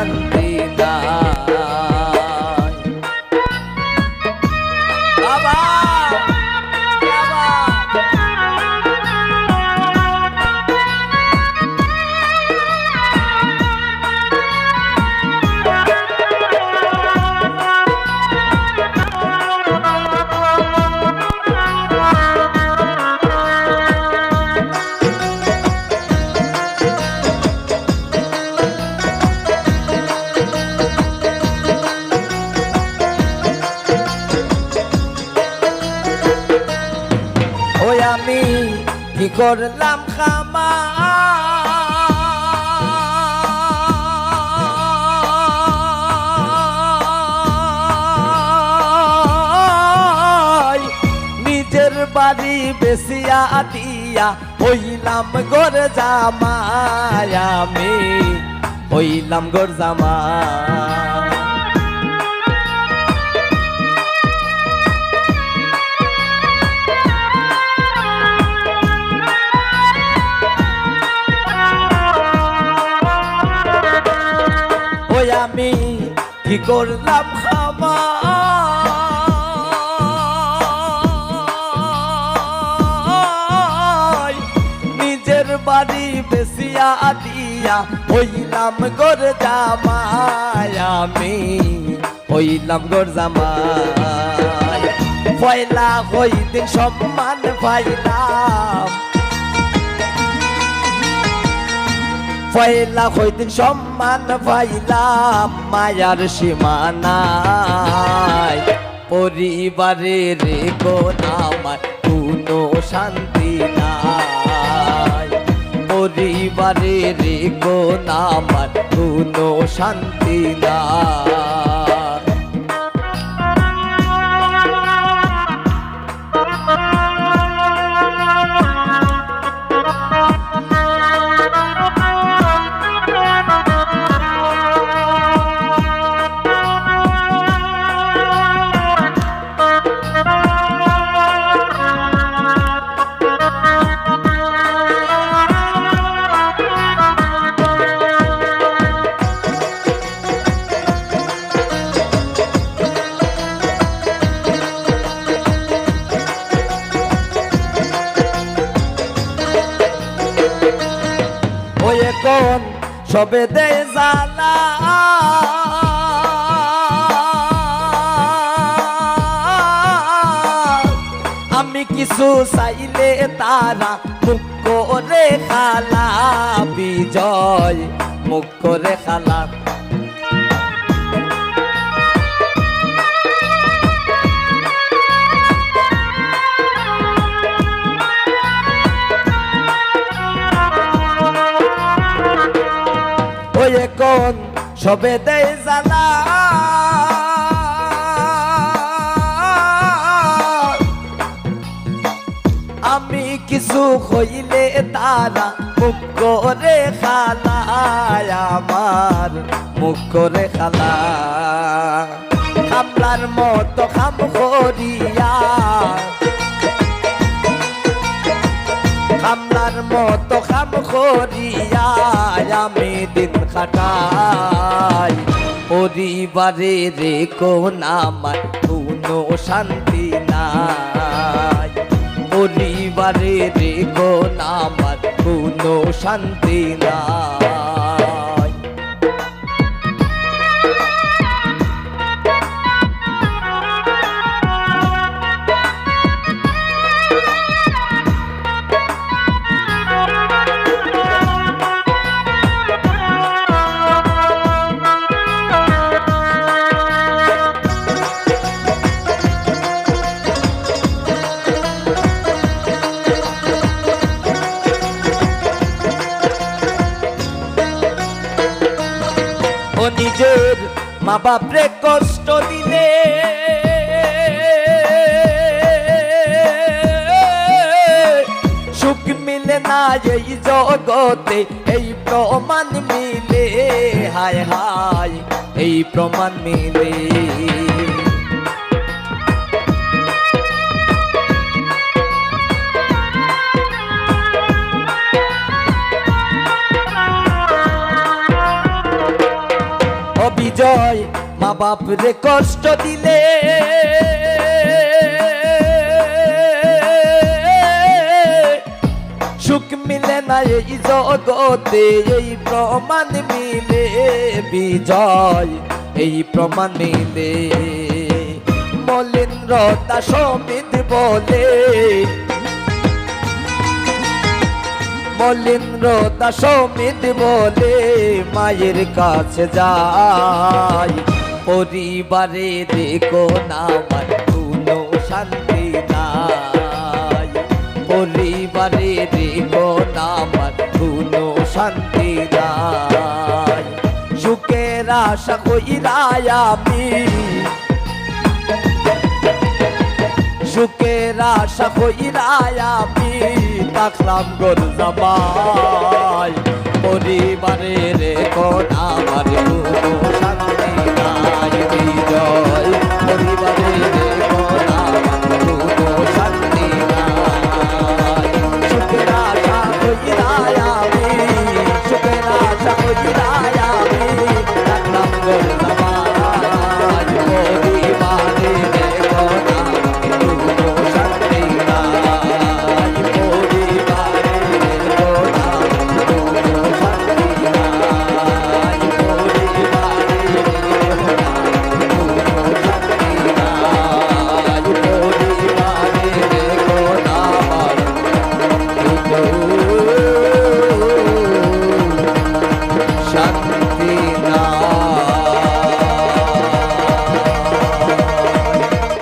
শান্তি নাই। বাবা আমি কি করলাম খামা নিজের বাড়ি বেশিয়া দিয়া হইলাম গোর জামাই আমি হইলাম গোর জামাই। আমি কি করলাম খামা নিজের বাড়ি বেশিয়া দিয়া হইলাম গোর জামাই আমি হইলাম গোর জামাই। পয়লা হইদিন সম্মান পাইলাম পয়লা হইদিন সম্মান পাইলাম মায়ার সীমানায় পরিবারের কোন আমার কোনো শান্তি নাই পরিবারের কোন আমার কোনো শান্তি নাই। কোন সবে দে জালা আমি কিছু চাইলে তারা মুখ করে খালা বিজয় মুখ করে খালা। কোন সবে দেয় জানা আমি কিছু হইলে তারা মুখ করে খালা আমার মুখ করে খালা। খামলার মতো খাম করিয়া খামলার মতো খাম করিয়া আমি দিন কাটাই পরিবারের কোন আমার কোনো শান্তি নাই পরিবারের কোন আমার কোনো শান্তি নাই। নিজের মা বাপরে কষ্ট দিলে সুখ মিলে না এই জগতে এই প্রমাণ মিলে হায় হায় এই প্রমাণ মিলে। বিজয় মা বাপ রে কষ্ট দিলে সুখ মিলে না এই জগতে এই প্রমাণ মিলে বিজয় এই প্রমাণ মিলে মলিন্দ্র দাস সমিত বলে মলিন্দ্র দাস সমিত বলে মায়ের কাছে যাই পরিবারে দেখো না আমার কোনো শান্তি নাই পরিবারে দেখো না আমার কোনো শান্তি নাই সুখের আশা কইরাই আমি সুখের আশা কইরাই আমি থাকলাম গোর জামাই